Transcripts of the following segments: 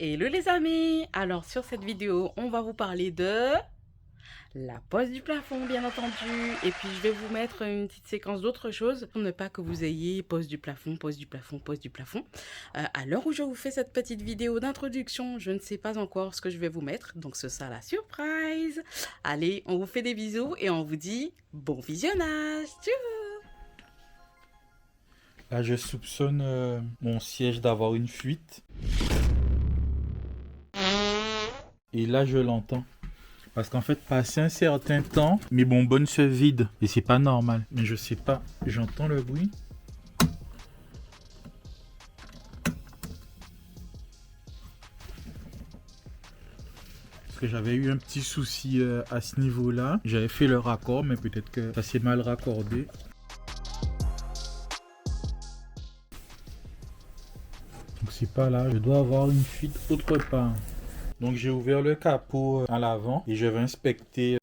Hello les amis! Alors sur cette vidéo, on va vous parler de la pose du plafond bien entendu. Et puis je vais vous mettre une petite séquence d'autres choses pour ne pas que vous ayez pose du plafond, pose du plafond, pose du plafond. À l'heure où je vous fais cette petite vidéo d'introduction, je ne sais pas encore ce que je vais vous mettre. Donc ce sera la surprise. Allez, on vous fait des bisous et on vous dit bon visionnage! Tchou! Là, je soupçonne mon siège d'avoir une fuite. Et là, je l'entends. Parce qu'en fait, passé un certain temps, mes bonbonnes se vident. Et c'est pas normal. Mais je sais pas. J'entends le bruit. Parce que j'avais eu un petit souci à ce niveau-là. J'avais fait le raccord, mais peut-être que ça s'est mal raccordé. Donc c'est pas là. Je dois avoir une fuite autre part. Donc j'ai ouvert le capot à l'avant et je vais inspecter.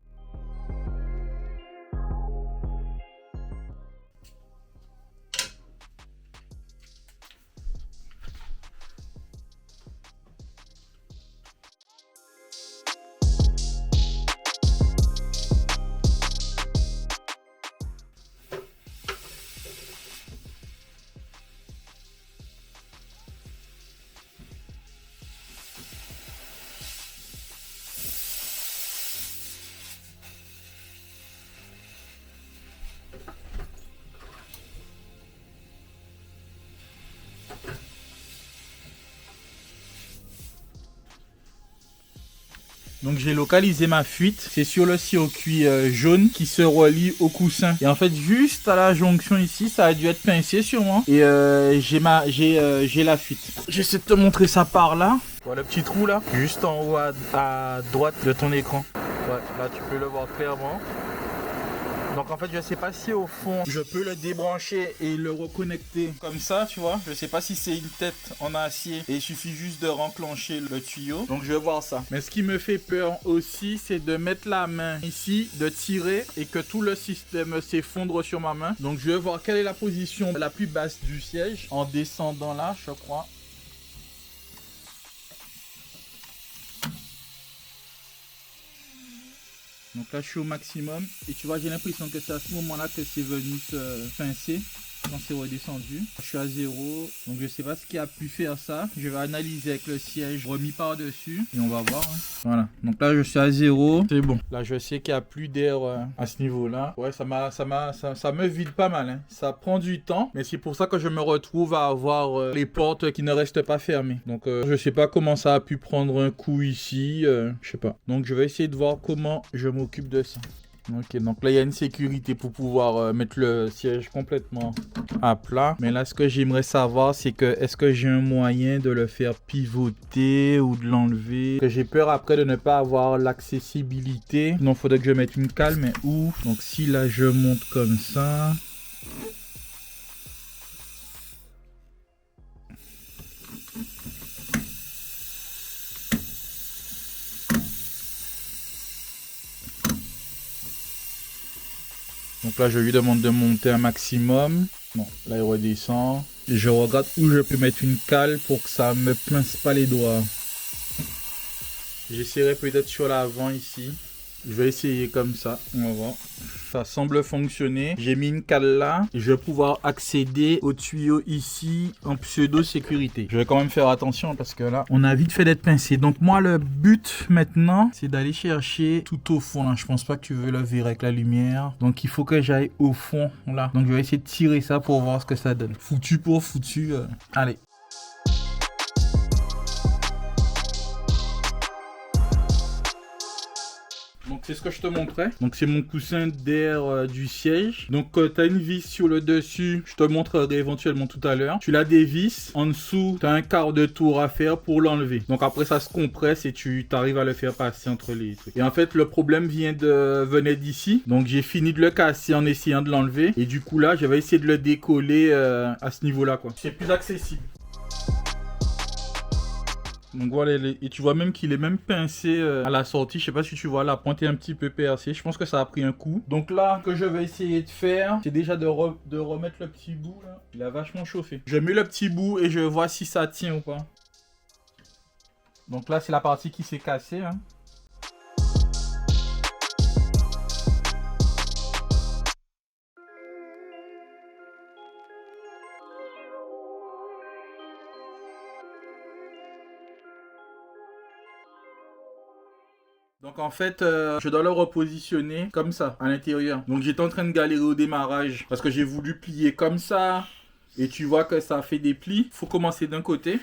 Donc j'ai localisé ma fuite, c'est sur le circuit jaune qui se relie au coussin. Et en fait juste à la jonction ici, ça a dû être pincé sûrement. Et j'ai la fuite. J'essaie de te montrer ça par là. Voilà le petit trou là, juste en haut à droite de ton écran. Ouais, là tu peux le voir clairement. Donc en fait je sais pas si au fond je peux le débrancher et le reconnecter comme ça, tu vois. Je sais pas si c'est une tête en acier et il suffit juste de renclencher le tuyau. Donc je vais voir ça. Mais ce qui me fait peur aussi, c'est de mettre la main ici, de tirer et que tout le système s'effondre sur ma main. Donc je vais voir quelle est la position la plus basse du siège en descendant là, je crois. Donc là je suis au maximum et tu vois j'ai l'impression que c'est à ce moment là que c'est venu se pincer quand c'est redescendu. Je suis à 0, donc je sais pas ce qui a pu faire ça. Je vais analyser avec le siège remis par dessus et on va voir. Voilà, donc là je suis à 0, c'est bon. Là je sais qu'il n'y a plus d'air à ce niveau là. Ouais, ça me vide pas mal, hein. Ça prend du temps, mais c'est pour ça que je me retrouve à avoir les portes qui ne restent pas fermées. Donc je sais pas comment ça a pu prendre un coup ici, je sais pas. Donc je vais essayer de voir comment je m'occupe de ça. Ok, donc là il y a une sécurité pour pouvoir mettre le siège complètement à plat. Mais là ce que j'aimerais savoir c'est que est-ce que j'ai un moyen de le faire pivoter ou de l'enlever. J'ai peur après de ne pas avoir l'accessibilité. Non, faudrait que je mette une cale, mais où? Donc si là je monte comme ça. Donc là, je lui demande de monter un maximum. Bon, là, il redescend. Et je regarde où je peux mettre une cale pour que ça me pince pas les doigts. J'essaierai peut-être sur l'avant ici. Je vais essayer comme ça, on va voir. Ça semble fonctionner. J'ai mis une cale là. Et je vais pouvoir accéder au tuyau ici en pseudo-sécurité. Je vais quand même faire attention parce que là, on a vite fait d'être pincé. Donc moi, le but maintenant, c'est d'aller chercher tout au fond là. Je pense pas que tu veux le verrer avec la lumière. Donc il faut que j'aille au fond là. Donc je vais essayer de tirer ça pour voir ce que ça donne. Foutu pour foutu. Allez. Donc c'est ce que je te montrais. Donc c'est mon coussin d'air du siège. Donc tu as une vis sur le dessus. Je te montrerai éventuellement tout à l'heure. Tu la dévisses. En dessous, tu as un quart de tour à faire pour l'enlever. Donc après ça se compresse et tu arrives à le faire passer entre les trucs. Et en fait le problème venait d'ici. Donc j'ai fini de le casser en essayant de l'enlever. Et du coup là je vais essayer de le décoller à ce niveau là quoi. C'est plus accessible. Donc voilà, et tu vois même qu'il est même pincé à la sortie. Je sais pas si tu vois, la pointe est un petit peu percée. Je pense que ça a pris un coup. Donc là, ce que je vais essayer de faire, c'est déjà de remettre le petit bout là. Il a vachement chauffé. Je mets le petit bout et je vois si ça tient ou pas. Donc là, c'est la partie qui s'est cassée. Hein. Donc en fait, je dois le repositionner comme ça, à l'intérieur. Donc j'étais en train de galérer au démarrage parce que j'ai voulu plier comme ça. Et tu vois que ça fait des plis. Il faut commencer d'un côté.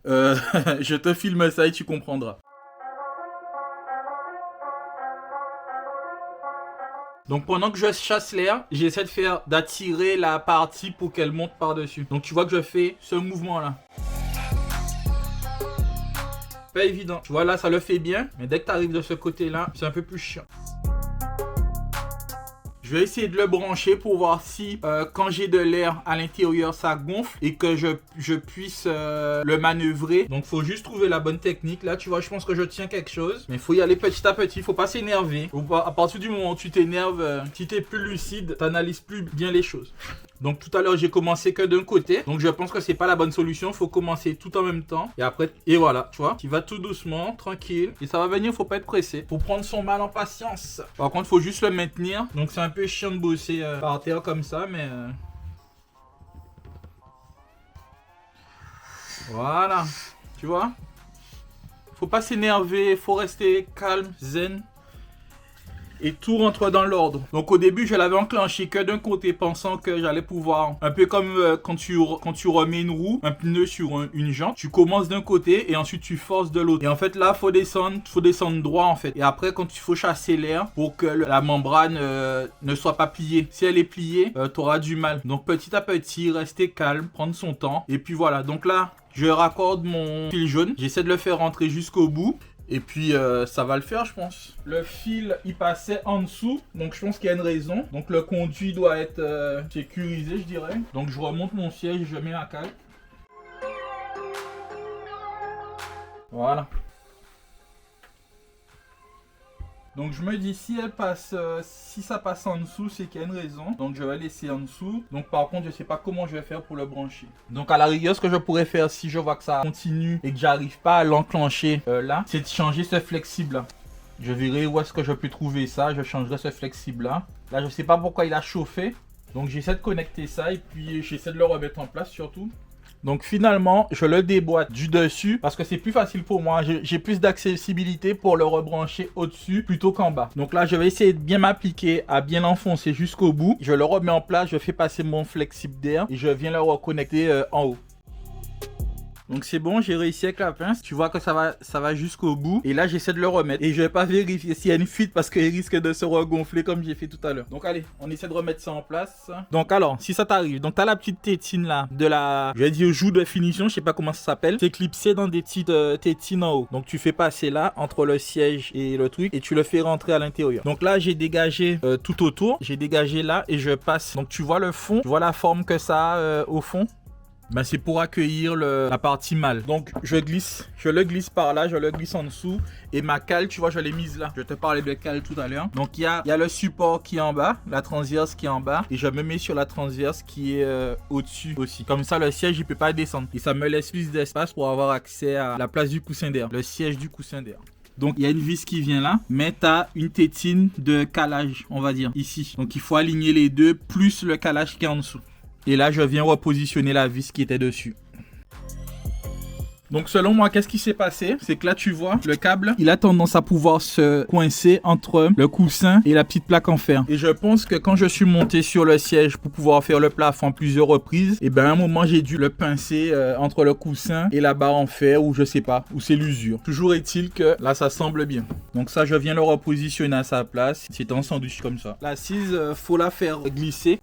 Je te filme ça et tu comprendras. Donc pendant que je chasse l'air, j'essaie d'attirer la partie pour qu'elle monte par-dessus. Donc tu vois que je fais ce mouvement-là. Pas évident. Tu vois là, ça le fait bien. Mais dès que tu arrives de ce côté-là, c'est un peu plus chiant. Je vais essayer de le brancher pour voir si quand j'ai de l'air à l'intérieur, ça gonfle et que je puisse le manœuvrer. Donc, il faut juste trouver la bonne technique. Là, tu vois, je pense que je tiens quelque chose. Mais il faut y aller petit à petit. Il ne faut pas s'énerver. À partir du moment où tu t'énerves, si tu es plus lucide, tu n'analyses plus bien les choses. Donc, tout à l'heure, j'ai commencé que d'un côté. Donc, je pense que c'est pas la bonne solution. Il faut commencer tout en même temps. Et après, et voilà, tu vois. Tu vas tout doucement, tranquille. Et ça va venir, il ne faut pas être pressé. Il faut prendre son mal en patience. Par contre, il faut juste le maintenir. Donc, c'est un peu chiant de bosser par terre comme ça, mais... Voilà. Tu vois? Faut pas s'énerver. Faut rester calme, zen. Et tout rentre dans l'ordre. Donc au début, je l'avais enclenché que d'un côté, pensant que j'allais pouvoir, un peu comme quand tu remets une roue, un pneu sur une jante, tu commences d'un côté et ensuite tu forces de l'autre. Et en fait là, faut descendre droit en fait. Et après, quand il faut chasser l'air pour que la membrane ne soit pas pliée. Si elle est pliée, tu auras du mal. Donc petit à petit, rester calme, prendre son temps. Et puis voilà. Donc là, je raccorde mon fil jaune. J'essaie de le faire rentrer jusqu'au bout. Et puis ça va le faire, je pense. Le fil, il passait en dessous. Donc je pense qu'il y a une raison. Donc le conduit doit être sécurisé, je dirais. Donc je remonte mon siège, je mets la cale. Voilà. Donc je me dis si ça passe en dessous, c'est qu'il y a une raison. Donc je vais laisser en dessous. Donc par contre, je sais pas comment je vais faire pour le brancher. Donc à la rigueur, ce que je pourrais faire si je vois que ça continue et que j'arrive pas à l'enclencher là, c'est de changer ce flexible là. Je verrai où est-ce que je peux trouver ça. Je changerai ce flexible là. Là, je sais pas pourquoi il a chauffé. Donc j'essaie de connecter ça et puis j'essaie de le remettre en place surtout. Donc finalement, je le déboîte du dessus parce que c'est plus facile pour moi. J'ai plus d'accessibilité pour le rebrancher au-dessus plutôt qu'en bas. Donc là, je vais essayer de bien m'appliquer à bien l'enfoncer jusqu'au bout. Je le remets en place, je fais passer mon flexible d'air et je viens le reconnecter en haut. Donc c'est bon, j'ai réussi avec la pince. Tu vois que ça va jusqu'au bout. Et là, j'essaie de le remettre. Et je vais pas vérifier s'il y a une fuite parce qu'il risque de se regonfler comme j'ai fait tout à l'heure. Donc allez, on essaie de remettre ça en place. Donc alors, si ça t'arrive, donc t'as la petite tétine là de la, je vais dire joue de finition, je sais pas comment ça s'appelle. C'est clipsé dans des petites tétines en haut. Donc tu fais passer là entre le siège et le truc et tu le fais rentrer à l'intérieur. Donc là, j'ai dégagé tout autour. J'ai dégagé là et je passe. Donc tu vois le fond, tu vois la forme que ça a au fond. Ben c'est pour accueillir la partie mâle. Donc je le glisse par là, je le glisse en dessous. Et ma cale, tu vois, je l'ai mise là. Je te parlais de cale tout à l'heure. Donc il y a le support qui est en bas, la transverse qui est en bas. Et je me mets sur la transverse qui est au-dessus aussi. Comme ça, le siège, il peut pas descendre. Et ça me laisse plus d'espace pour avoir accès à la place du coussin d'air. Le siège du coussin d'air. Donc il y a une vis qui vient là, mais tu as une tétine de calage, on va dire, ici. Donc il faut aligner les deux, plus le calage qui est en dessous. Et là, je viens repositionner la vis qui était dessus. Donc selon moi, qu'est-ce qui s'est passé? C'est que là, tu vois, le câble, il a tendance à pouvoir se coincer entre le coussin et la petite plaque en fer. Et je pense que quand je suis monté sur le siège pour pouvoir faire le plafond plusieurs reprises, et ben à un moment, j'ai dû le pincer entre le coussin et la barre en fer, ou je sais pas, ou c'est l'usure. Toujours est-il que là, ça semble bien. Donc ça, je viens le repositionner à sa place. C'est en sandwich comme ça. L'assise, faut la faire glisser.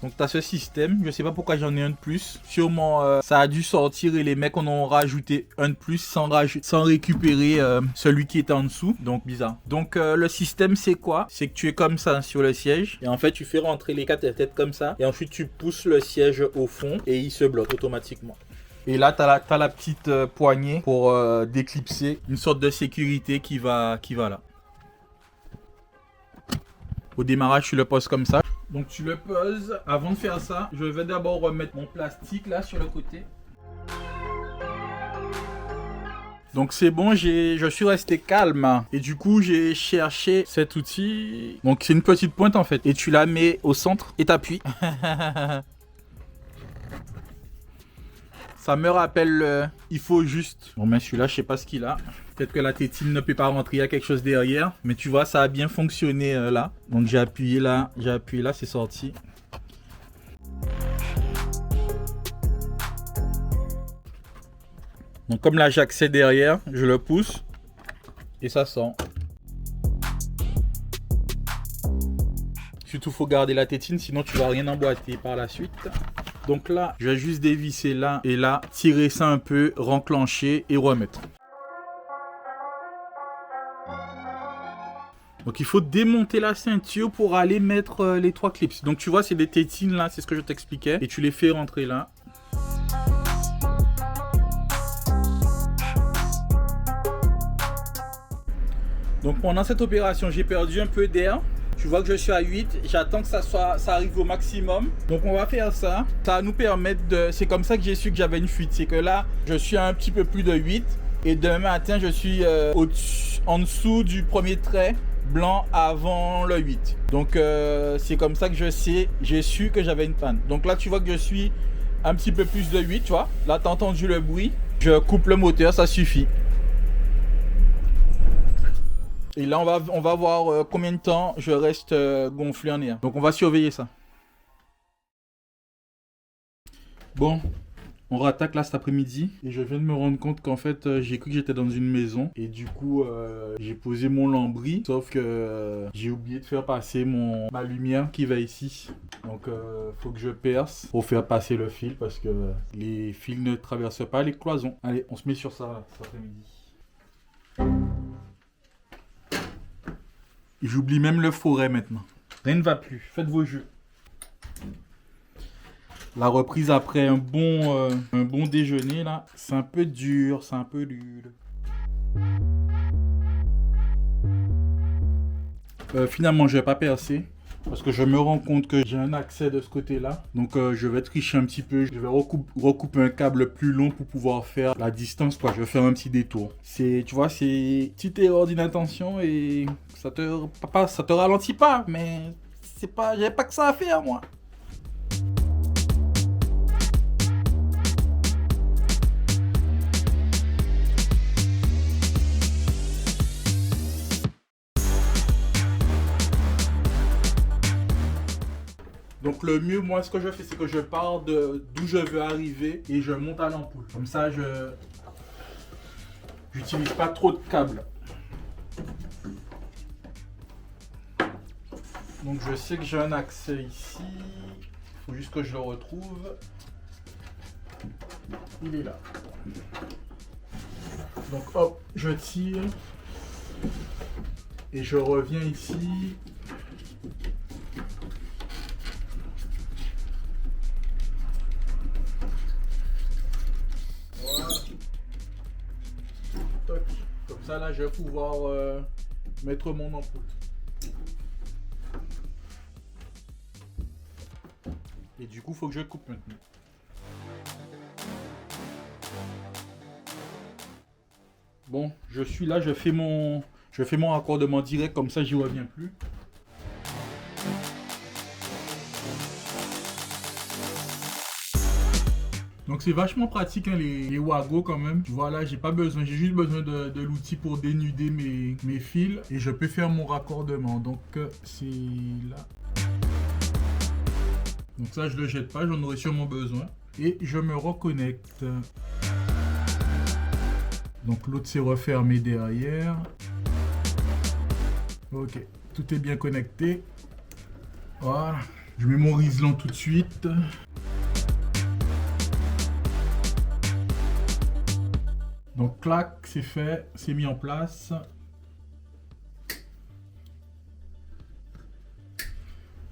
Donc tu as ce système, je sais pas pourquoi j'en ai un de plus. Sûrement ça a dû sortir et les mecs en ont rajouté un de plus sans récupérer celui qui était en dessous. Donc bizarre. Donc le système c'est quoi? C'est que tu es comme ça sur le siège. Et en fait tu fais rentrer les quatre têtes comme ça. Et ensuite tu pousses le siège au fond et il se bloque automatiquement. Et là tu as la petite poignée pour déclipser. Une sorte de sécurité qui va là. Au démarrage, tu le poses comme ça. Donc tu le poses. Avant de faire ça, je vais d'abord remettre mon plastique là sur le côté. Donc c'est bon, je suis resté calme. Et du coup, j'ai cherché cet outil. Donc c'est une petite pointe en fait. Et tu la mets au centre et t'appuies. Ça me rappelle, il faut juste... Bon, mais celui-là, je sais pas ce qu'il a. Peut-être que la tétine ne peut pas rentrer, il y a quelque chose derrière. Mais tu vois, ça a bien fonctionné là. Donc j'ai appuyé là, c'est sorti. Donc comme là, j'accède derrière, je le pousse et ça sort. Surtout, faut garder la tétine, sinon tu vas rien emboîter par la suite. Donc là, je vais juste dévisser là et là, tirer ça un peu, renclencher et remettre. Donc il faut démonter la ceinture pour aller mettre les 3 clips. Donc tu vois, c'est des tétines là, c'est ce que je t'expliquais. Et tu les fais rentrer là. Donc pendant cette opération, j'ai perdu un peu d'air. Tu vois que je suis à 8, j'attends que ça arrive au maximum. Donc on va faire ça. Ça va nous permettre de... C'est comme ça que j'ai su que j'avais une fuite. C'est que là, je suis à un petit peu plus de 8. Et demain matin, je suis en dessous du premier trait blanc avant le 8. Donc c'est comme ça que j'ai su que j'avais une panne. Donc là, tu vois que je suis un petit peu plus de 8, tu vois. Là, tu as entendu le bruit. Je coupe le moteur, ça suffit. Et là, on va voir combien de temps je reste gonflé en air. Donc, on va surveiller ça. Bon, on rattaque là cet après-midi. Et je viens de me rendre compte qu'en fait, j'ai cru que j'étais dans une maison. Et du coup, j'ai posé mon lambris. Sauf que j'ai oublié de faire passer ma lumière qui va ici. Donc, faut que je perce pour faire passer le fil. Parce que les fils ne traversent pas les cloisons. Allez, on se met sur ça là, cet après-midi. J'oublie même le forêt maintenant. Rien ne va plus. Faites vos jeux. La reprise après un bon déjeuner là, c'est un peu dur, c'est un peu dur. Finalement, je vais pas percer parce que je me rends compte que j'ai un accès de ce côté-là. Donc, je vais tricher un petit peu. Je vais recouper un câble plus long pour pouvoir faire la distance, quoi. Je vais faire un petit détour. Tu vois, c'est une petite erreur d'inattention et ça te ralentit pas, mais j'avais pas que ça à faire, moi. Donc le mieux, moi, ce que je fais, c'est que je pars d'où je veux arriver et je monte à l'ampoule. Comme ça, j'utilise pas trop de câbles. Donc je sais que j'ai un accès ici. Il faut juste que je le retrouve. Il est là. Donc hop, je tire. Et je reviens ici. Comme ça, là, je vais pouvoir mettre mon ampoule. Et du coup, il faut que je coupe maintenant. Bon, je suis là, je fais mon raccordement direct, comme ça, j'y reviens plus. Donc c'est vachement pratique hein, les Wago quand même. Tu vois là, j'ai juste besoin de l'outil pour dénuder mes fils et je peux faire mon raccordement. Donc c'est là. Donc ça je le jette pas, j'en aurai sûrement besoin. Et je me reconnecte. Donc l'autre s'est refermé derrière. Ok, tout est bien connecté. Voilà. Je mets mon Rislan tout de suite. Donc clac, c'est fait, c'est mis en place.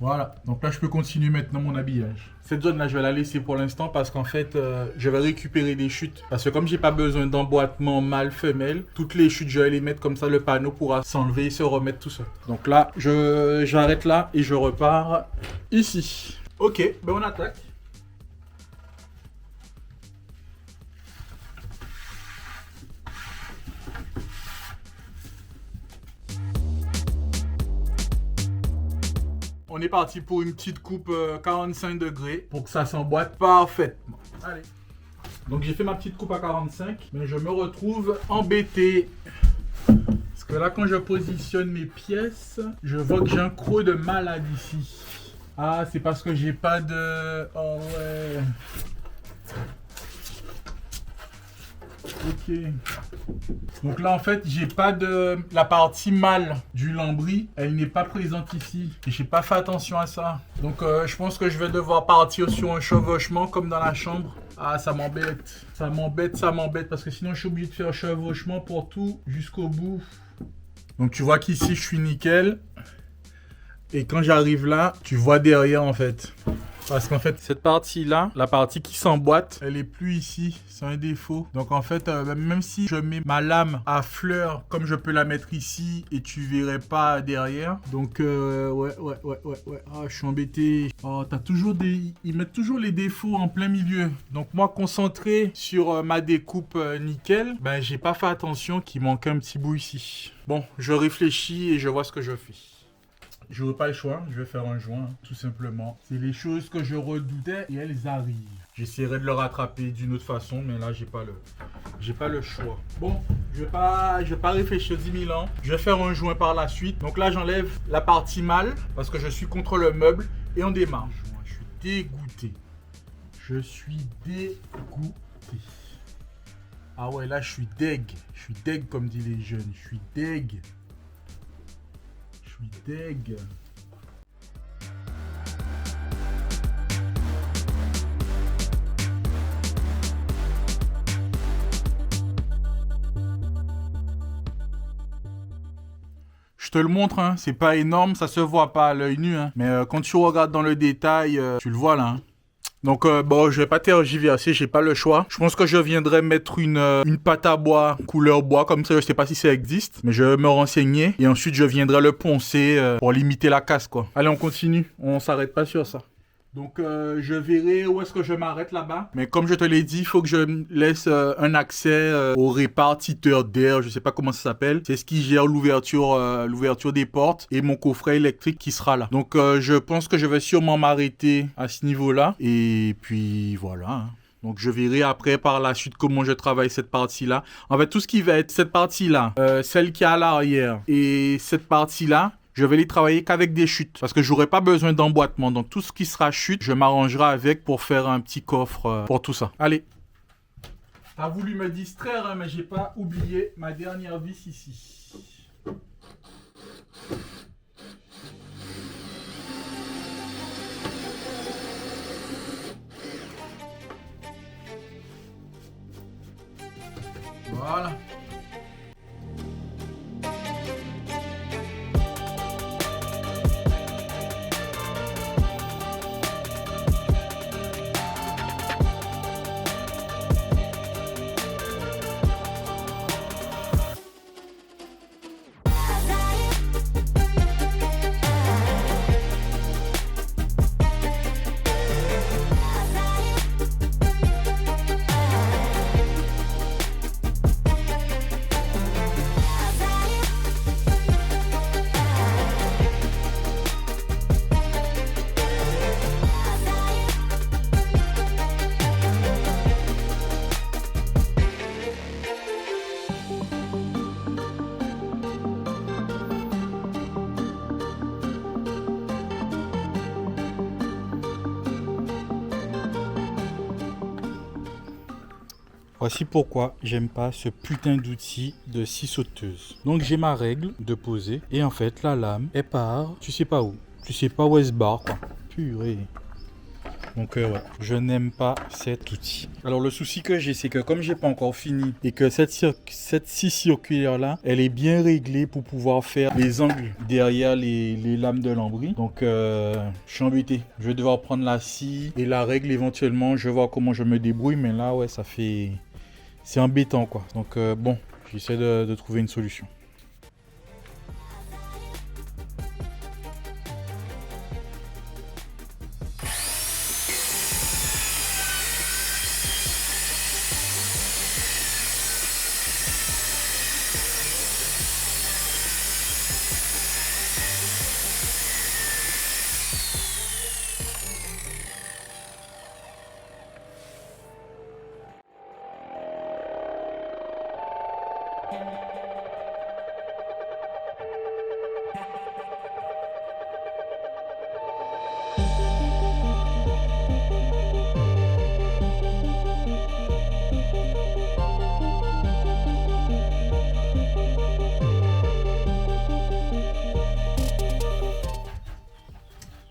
Voilà, donc là je peux continuer maintenant mon habillage. Cette zone là je vais la laisser pour l'instant parce qu'en fait je vais récupérer des chutes. Parce que comme j'ai pas besoin d'emboîtement mâle-femelle, toutes les chutes je vais les mettre comme ça, le panneau pourra s'enlever et se remettre tout seul. Donc là j'arrête là et je repars ici. Ok, ben on attaque. On est parti pour une petite coupe 45 degrés pour que ça s'emboîte parfaitement. Allez. Donc j'ai fait ma petite coupe à 45, mais je me retrouve embêté. Parce que là, quand je positionne mes pièces, je vois que j'ai un croc de malade ici. Ah, c'est parce que j'ai pas de... Oh ouais. Ok. Donc là en fait j'ai pas de... La partie mâle du lambris, elle n'est pas présente ici. Et j'ai pas fait attention à ça. Donc je pense que je vais devoir partir sur un chevauchement comme dans la chambre. Ah ça m'embête. Ça m'embête parce que sinon je suis obligé de faire un chevauchement pour tout jusqu'au bout. Donc tu vois qu'ici je suis nickel. Et quand j'arrive là, tu vois derrière en fait. Parce qu'en fait, cette partie-là, la partie qui s'emboîte, elle est plus ici. C'est un défaut. Donc en fait, même si je mets ma lame à fleur, comme je peux la mettre ici, et tu verrais pas derrière. Donc ouais. Ah, je suis embêté. Oh, t'as toujours des... Ils mettent toujours les défauts en plein milieu. Donc moi, concentré sur ma découpe nickel, ben j'ai pas fait attention qu'il manque un petit bout ici. Bon, je réfléchis et je vois ce que je fais. Je n'aurai pas le choix, je vais faire un joint, tout simplement. C'est les choses que je redoutais et elles arrivent. J'essaierai de le rattraper d'une autre façon, mais là, j'ai pas le choix. Bon, je vais pas réfléchir 10 000 ans. Je vais faire un joint par la suite. Donc là, j'enlève la partie mâle parce que je suis contre le meuble et on démarre. Je suis dégoûté. Je suis dégoûté. Ah ouais, là, je suis deg. Je suis deg, comme disent les jeunes. Je suis deg. Deg. Je te le montre, hein. C'est pas énorme, ça se voit pas à l'œil nu, hein. Mais quand tu regardes dans le détail, tu le vois là, hein. Donc bon, je vais pas tergiverser, j'ai pas le choix. Je pense que je viendrai mettre une pâte à bois couleur bois comme ça, je sais pas si ça existe, mais je vais me renseigner et ensuite je viendrai le poncer pour limiter la casse quoi. Allez, on continue, on s'arrête pas sur ça. Donc je verrai où est-ce que je m'arrête là-bas. Mais comme je te l'ai dit, il faut que je laisse un accès au répartiteur d'air, je sais pas comment ça s'appelle. C'est ce qui gère l'ouverture des portes et mon coffret électrique qui sera là. Donc je pense que je vais sûrement m'arrêter à ce niveau-là. Et puis voilà, hein. Donc je verrai après par la suite comment je travaille cette partie-là. En fait, tout ce qui va être cette partie-là, celle qui est à l'arrière et cette partie-là, je vais les travailler qu'avec des chutes parce que j'aurai pas besoin d'emboîtement. Donc tout ce qui sera chute, je m'arrangerai avec pour faire un petit coffre pour tout ça. Allez. T'as voulu me distraire, hein, mais j'ai pas oublié ma dernière vis ici. Voilà. Voici pourquoi j'aime pas ce putain d'outil de scie sauteuse. Donc j'ai ma règle de poser et en fait la lame elle part, tu sais pas où. Tu sais pas où elle se barre quoi. Purée. Donc ouais, je n'aime pas cet outil. Alors le souci que j'ai, c'est que comme j'ai pas encore fini et que cette scie circulaire là, elle est bien réglée pour pouvoir faire les angles derrière les lames de lambris. Donc je suis embêté. Je vais devoir prendre la scie et la règle éventuellement. Je vais voir comment je me débrouille, mais là ouais, ça fait... c'est embêtant quoi. Donc bon, j'essaie de trouver une solution.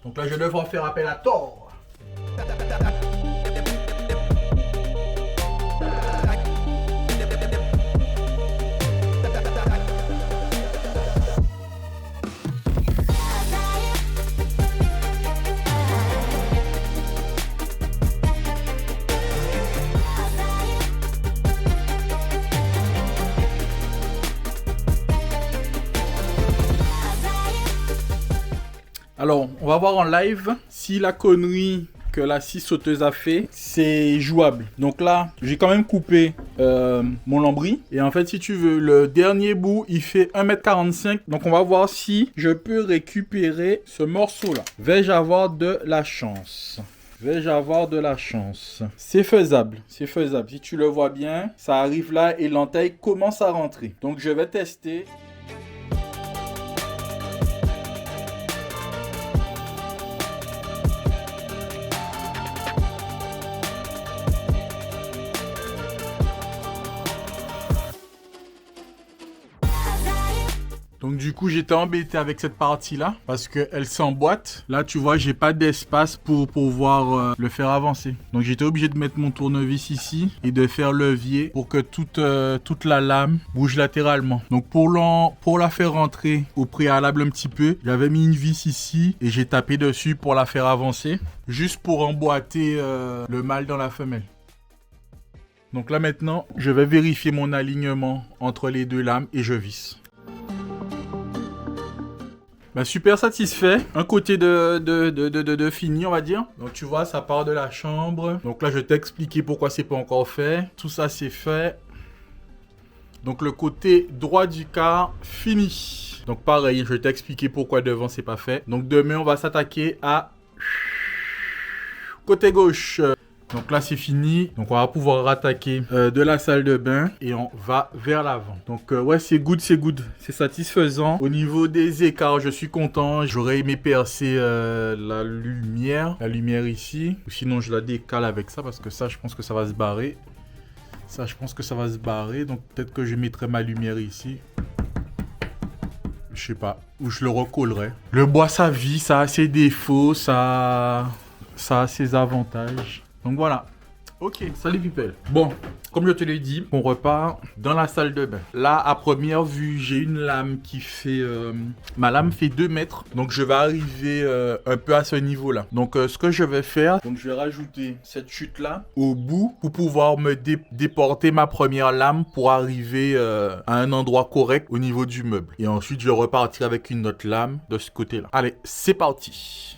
Donc là, je vais devoir faire appel à Thor. Alors, on va voir en live si la connerie que la scie sauteuse a fait, c'est jouable. Donc là, j'ai quand même coupé mon lambris. Et en fait, si tu veux, le dernier bout, il fait 1m45. Donc, on va voir si je peux récupérer ce morceau-là. Vais-je avoir de la chance ? Vais-je avoir de la chance? C'est faisable, c'est faisable. Si tu le vois bien, ça arrive là et l'entaille commence à rentrer. Donc, je vais tester. Donc du coup, j'étais embêté avec cette partie-là parce qu'elle s'emboîte. Là, tu vois, j'ai pas d'espace pour pouvoir le faire avancer. Donc j'étais obligé de mettre mon tournevis ici et de faire levier pour que toute la lame bouge latéralement. Donc pour la faire rentrer au préalable un petit peu, j'avais mis une vis ici et j'ai tapé dessus pour la faire avancer, juste pour emboîter le mâle dans la femelle. Donc là maintenant, je vais vérifier mon alignement entre les deux lames et je visse. Bah, super satisfait. Un côté de fini, on va dire. Donc tu vois, ça part de la chambre. Donc là, je t'ai expliqué pourquoi c'est pas encore fait. Tout ça, c'est fait. Donc le côté droit du quart, fini. Donc pareil, je t'ai expliqué pourquoi devant, c'est pas fait. Donc demain, on va s'attaquer à côté gauche. Donc là, c'est fini. Donc on va pouvoir rattaquer de la salle de bain et on va vers l'avant. Donc ouais, c'est good, c'est good. C'est satisfaisant. Au niveau des écarts, je suis content. J'aurais aimé percer la lumière ici. Ou sinon, je la décale avec ça parce que ça, je pense que ça va se barrer. Ça, je pense que ça va se barrer. Donc peut-être que je mettrai ma lumière ici. Je sais pas. Ou je le recollerai. Le bois, ça vit. Ça a ses défauts. Ça a ses avantages. Donc voilà. Ok, salut people. Bon, comme je te l'ai dit, on repart dans la salle de bain. Là, à première vue, j'ai une lame qui fait... ma lame fait 2 mètres. Donc, je vais arriver un peu à ce niveau-là. Donc, ce que je vais faire, donc je vais rajouter cette chute-là au bout pour pouvoir me déporter ma première lame pour arriver à un endroit correct au niveau du meuble. Et ensuite, je vais repartir avec une autre lame de ce côté-là. Allez, c'est parti.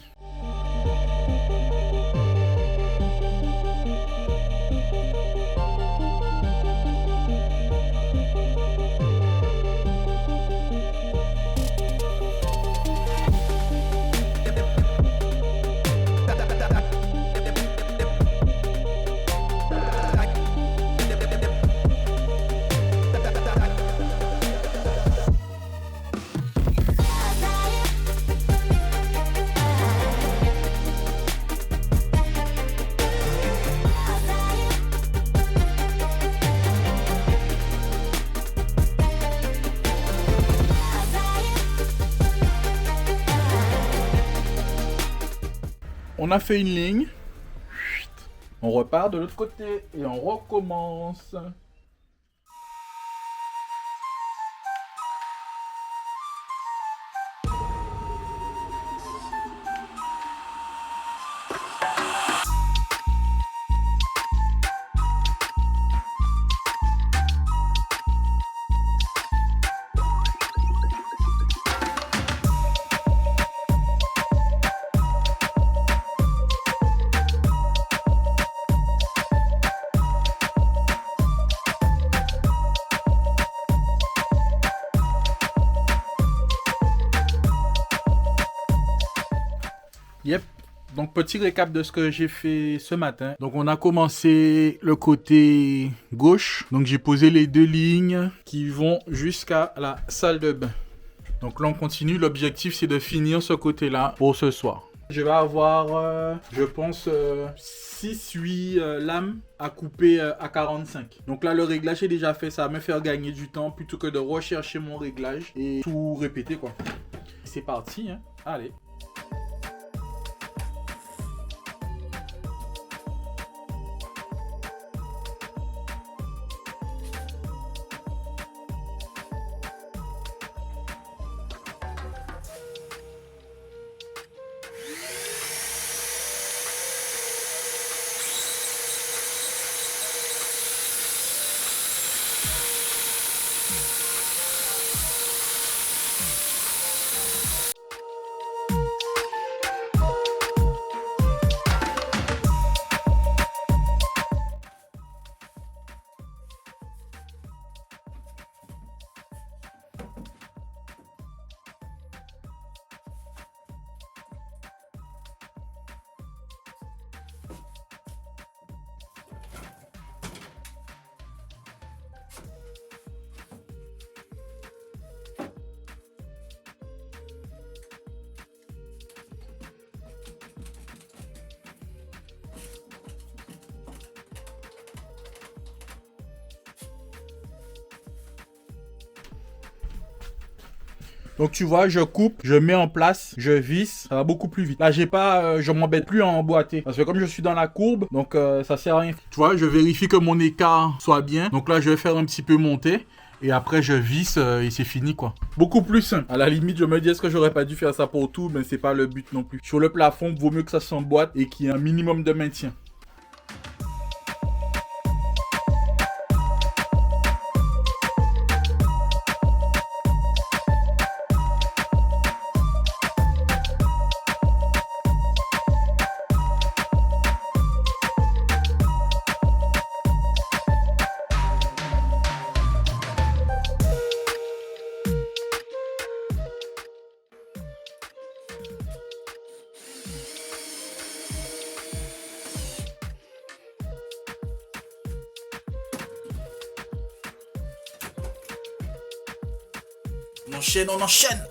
On a fait une ligne. On repart de l'autre côté et on recommence. Yep. Donc petit récap de ce que j'ai fait ce matin. Donc on a commencé le côté gauche. Donc j'ai posé les 2 lignes qui vont jusqu'à la salle de bain. Donc là on continue. L'objectif c'est de finir ce côté-là pour ce soir. Je vais avoir, je pense, 6-8 lames à couper à 45. Donc là le réglage est déjà fait. Ça va me faire gagner du temps plutôt que de rechercher mon réglage et tout répéter quoi. C'est parti, hein. Allez. Donc tu vois, je coupe, je mets en place, je visse, ça va beaucoup plus vite. Là, j'ai pas, je m'embête plus à emboîter parce que comme je suis dans la courbe, donc ça sert à rien. Tu vois, je vérifie que mon écart soit bien. Donc là, je vais faire un petit peu monter et après je visse et c'est fini quoi. Beaucoup plus simple. À la limite, je me dis est-ce que j'aurais pas dû faire ça pour tout, mais c'est pas le but non plus. Sur le plafond, vaut mieux que ça s'emboîte et qu'il y ait un minimum de maintien. On enchaîne, on enchaîne.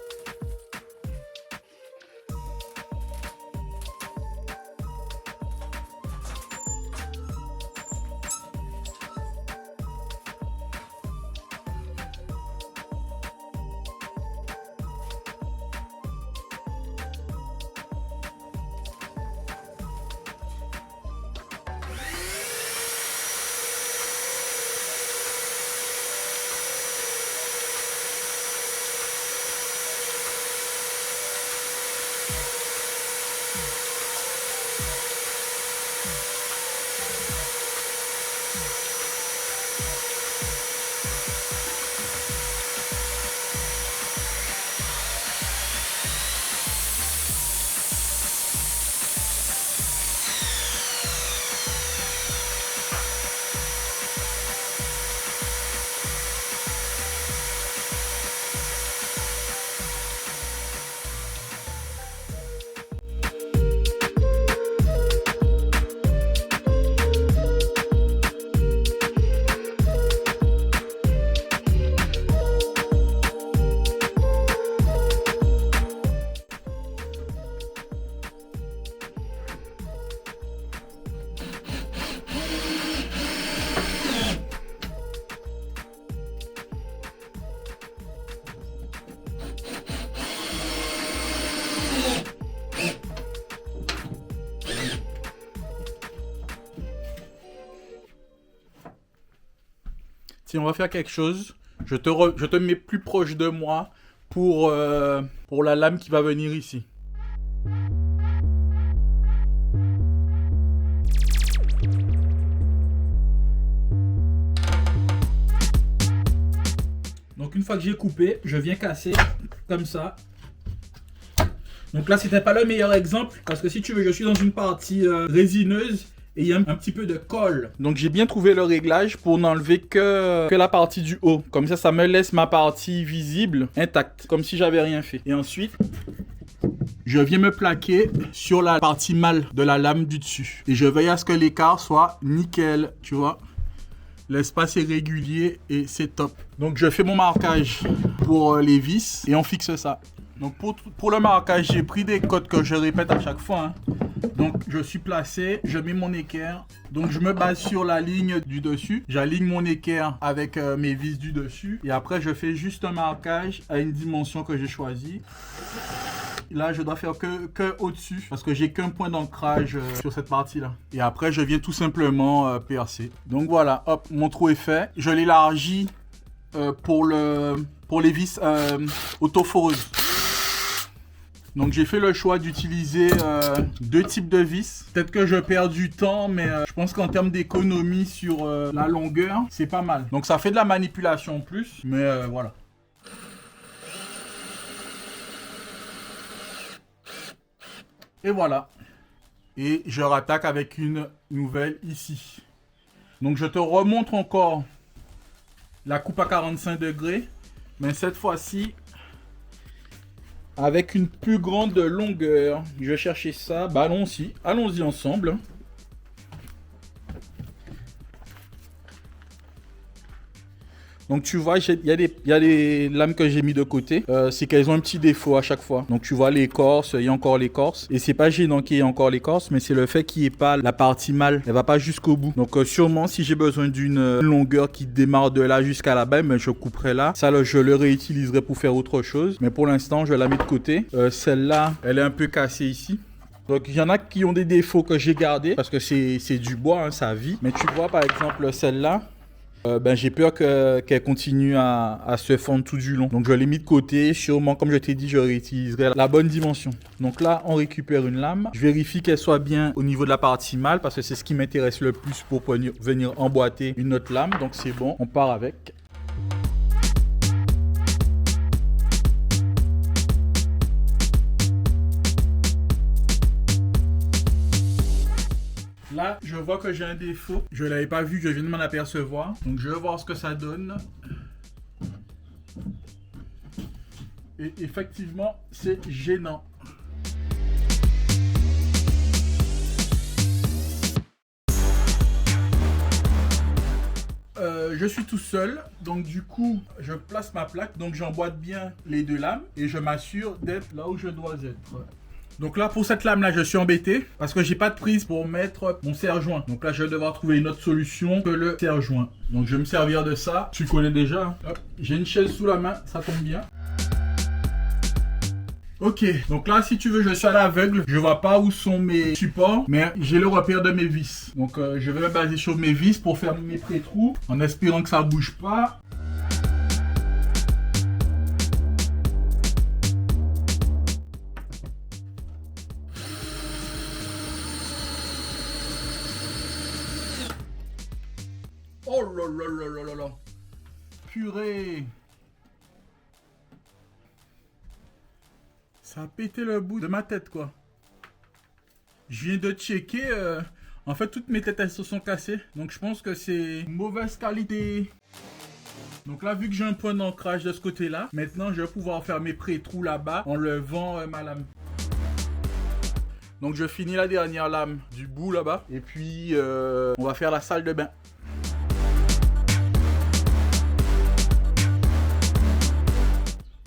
Tiens, on va faire quelque chose. Je te mets plus proche de moi pour la lame qui va venir ici. Donc une fois que j'ai coupé, je viens casser comme ça. Donc là, c'était pas le meilleur exemple parce que si tu veux, je suis dans une partie résineuse et il y a un petit peu de colle. Donc j'ai bien trouvé le réglage pour n'enlever que la partie du haut. Comme ça me laisse ma partie visible intacte, comme si j'avais rien fait. Et ensuite, je viens me plaquer sur la partie mâle de la lame du dessus. Et je veille à ce que l'écart soit nickel, tu vois. L'espace est régulier et c'est top. Donc je fais mon marquage pour les vis et on fixe ça. Donc pour le marquage, j'ai pris des codes que je répète à chaque fois. Donc je suis placé, je mets mon équerre. Donc je me base sur la ligne du dessus. J'aligne mon équerre avec mes vis du dessus. Et après je fais juste un marquage à une dimension que j'ai choisie. Là, je dois faire que au-dessus parce que j'ai qu'un point d'ancrage sur cette partie-là. Et après, je viens tout simplement percer. Donc voilà, hop, mon trou est fait. Je l'élargis pour les vis autoforeuses. Donc j'ai fait le choix d'utiliser deux types de vis. Peut-être que je perds du temps, mais je pense qu'en termes d'économie sur la longueur, c'est pas mal. Donc ça fait de la manipulation en plus, mais voilà. Et voilà. Et je rattaque avec une nouvelle ici. Donc je te remontre encore la coupe à 45 degrés. Mais cette fois-ci, avec une plus grande longueur. Je vais chercher ça. Bah allons-y. Allons-y ensemble. Donc tu vois, il y a des lames que j'ai mis de côté. C'est qu'elles ont un petit défaut à chaque fois. Donc tu vois l'écorce, il y a encore l'écorce. Et c'est pas gênant qu'il y ait encore l'écorce, mais c'est le fait qu'il n'y ait pas la partie mâle. Elle va pas jusqu'au bout. Donc sûrement si j'ai besoin d'une longueur qui démarre de là jusqu'à là-bas, ben, je couperai là. Ça, je le réutiliserai pour faire autre chose. Mais pour l'instant, je la mets de côté. Celle-là, elle est un peu cassée ici. Donc il y en a qui ont des défauts que j'ai gardés parce que c'est du bois, hein, ça vit. Mais tu vois par exemple celle-là. J'ai peur qu'elle continue à se fendre tout du long. Donc je l'ai mis de côté. Sûrement, comme je t'ai dit, je réutiliserai la bonne dimension. Donc là, on récupère une lame. Je vérifie qu'elle soit bien au niveau de la partie mâle parce que c'est ce qui m'intéresse le plus pour venir emboîter une autre lame. Donc c'est bon, on part avec. Là, je vois que j'ai un défaut. Je ne l'avais pas vu, je viens de m'en apercevoir. Donc, je vais voir ce que ça donne. Et effectivement, c'est gênant. Je suis tout seul, donc du coup, je place ma plaque. Donc, j'emboîte bien les deux lames et je m'assure d'être là où je dois être. Donc là, pour cette lame-là, je suis embêté parce que j'ai pas de prise pour mettre mon serre-joint. Donc là, je vais devoir trouver une autre solution que le serre-joint. Donc je vais me servir de ça. Tu connais déjà. Hein. J'ai une chaise sous la main, ça tombe bien. Ok, donc là, si tu veux, je suis à l'aveugle. Je vois pas où sont mes supports, mais j'ai le repère de mes vis. Donc je vais me baser sur mes vis pour faire mes pré-trous en espérant que ça bouge pas. Oh là là là là là là. Purée. Ça a pété le bout de ma tête, quoi. Je viens de checker. En fait, toutes mes têtes, elles se sont cassées. Donc, je pense que c'est mauvaise qualité. Donc là, vu que j'ai un point d'ancrage de ce côté-là, maintenant, je vais pouvoir faire mes pré-trous là-bas en levant ma lame. Donc, je finis la dernière lame du bout là-bas. Et puis, on va faire la salle de bain.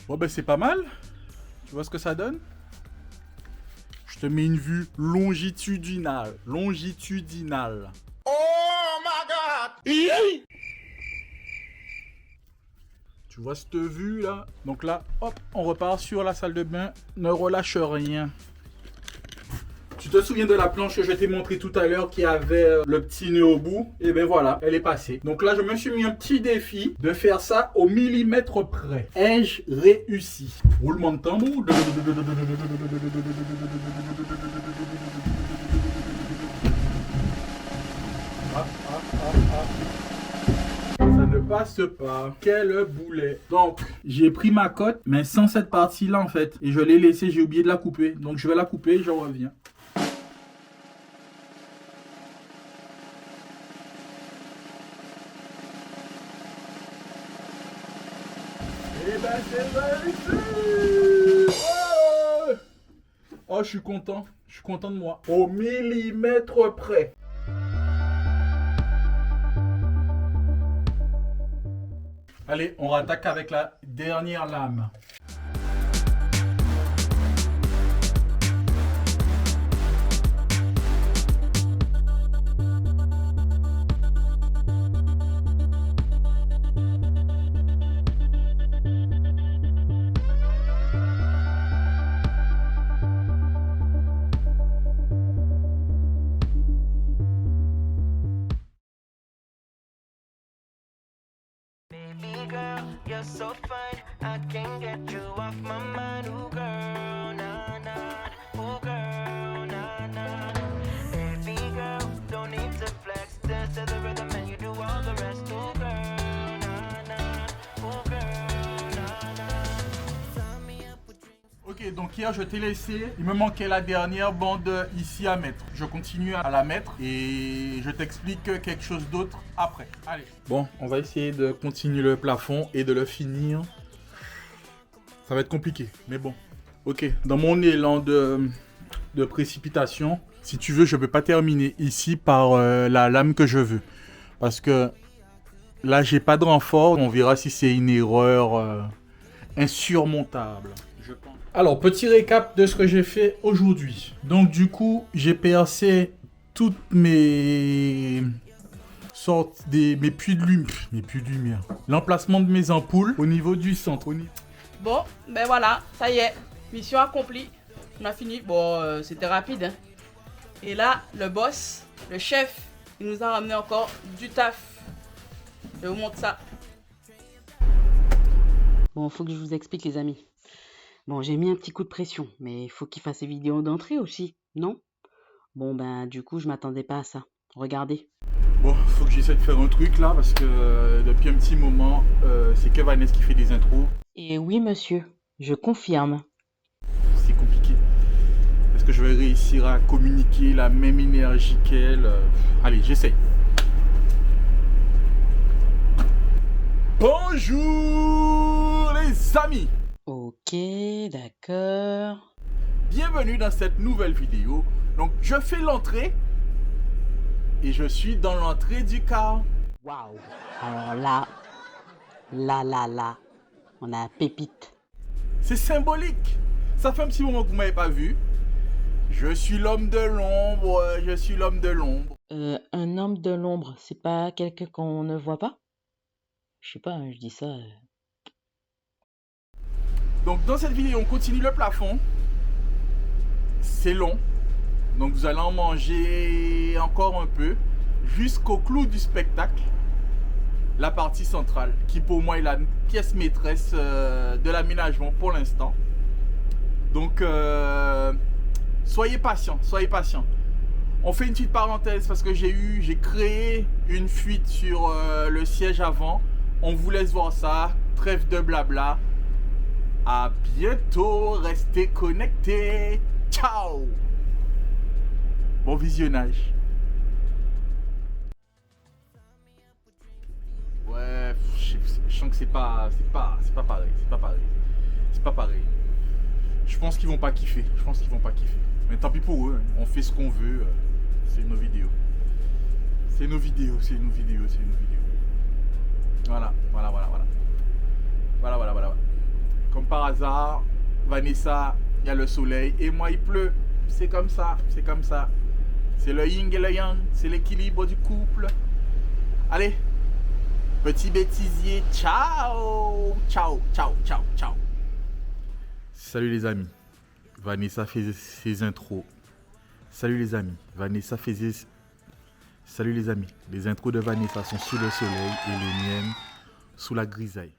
Bon ben c'est pas mal. Tu vois ce que ça donne? Je te mets une vue longitudinale. Longitudinale. Oh my god! Tu vois cette vue là? Donc là, hop, on repart sur la salle de bain. Ne relâche rien. Tu te souviens de la planche que je t'ai montré tout à l'heure qui avait le petit nœud au bout? Et bien voilà, elle est passée. Donc là, je me suis mis un petit défi de faire ça au millimètre près. Ai-je réussi? Roulement de tambour. Ça ne passe pas. Quel boulet. Donc, j'ai pris ma cote, mais sans cette partie-là en fait. Et je l'ai laissée, j'ai oublié de la couper. Donc, je vais la couper et je reviens. Et ben, c'est réussi. Oh, je suis content. Je suis content de moi. Au millimètre près. Allez, on rattaque avec la dernière lame. Baby girl, you're so fine. I can't get you off my mind. Ooh, girl, nah, nah. Ooh, girl, nah, nah. Baby girl, don't need to flex. Dance to the rhythm and you do all the rest. Ooh, girl, nah, nah. Ooh, girl, nah, nah. Sign me up with dreams. Ok, donc hier je t'ai laissé, il me manquait la dernière bande ici à mettre. Je continue à la mettre et je t'explique quelque chose d'autre après. Allez. Bon, on va essayer de continuer le plafond et de le finir. Ça va être compliqué, mais bon. Ok, dans mon élan de précipitation, si tu veux, je peux pas terminer ici par la lame que je veux. Parce que là, j'ai pas de renfort. On verra si c'est une erreur insurmontable, je pense. Alors, petit récap de ce que j'ai fait aujourd'hui. Donc, du coup, j'ai percé toutes mes sortes mes puits de lumière. L'emplacement de mes ampoules au niveau du centre. Bon, ben voilà, ça y est, mission accomplie. On a fini. Bon, c'était rapide. Hein. Et là, le boss, le chef, il nous a ramené encore du taf. Je vous montre ça. Bon, faut que je vous explique, les amis. Bon, j'ai mis un petit coup de pression, mais il faut qu'il fasse ses vidéos d'entrée aussi, non? Bon, ben, du coup, je m'attendais pas à ça. Regardez. Bon, faut que j'essaie de faire un truc là, parce que depuis un petit moment, c'est que Vanessa qui fait des intros. Et oui, monsieur, je confirme. C'est compliqué. Est-ce que je vais réussir à communiquer la même énergie qu'elle? Allez, j'essaye. Bonjour les amis! Ok, d'accord. Bienvenue dans cette nouvelle vidéo. Donc, je fais l'entrée et je suis dans l'entrée du car. Waouh. Alors là, on a un pépite. C'est symbolique. Ça fait un petit moment que vous m'avez pas vu. Je suis l'homme de l'ombre, je suis l'homme de l'ombre. Un homme de l'ombre, c'est pas quelqu'un qu'on ne voit pas? Je sais pas, je dis ça. Donc dans cette vidéo, on continue le plafond. C'est long. Donc vous allez en manger encore un peu jusqu'au clou du spectacle. La partie centrale, qui pour moi est la pièce maîtresse de l'aménagement pour l'instant. Donc soyez patients, soyez patients. On fait une petite parenthèse parce que j'ai créé une fuite sur le siège avant. On vous laisse voir ça. Trêve de blabla. À bientôt. Restez connectés. Ciao. Bon visionnage. Ouais, je sens que c'est pas pareil. C'est pas pareil. Je pense qu'ils vont pas kiffer. Mais tant pis pour eux. On fait ce qu'on veut. C'est nos vidéos. Voilà. Comme par hasard, Vanessa, il y a le soleil et moi il pleut. C'est comme ça. C'est le yin et le yang, c'est l'équilibre du couple. Allez, petit bêtisier, ciao. Salut les amis. Vanessa fait ses intros. Salut les amis, Vanessa faisait... Salut les amis, les intros de Vanessa sont sous le soleil et les miennes sous la grisaille.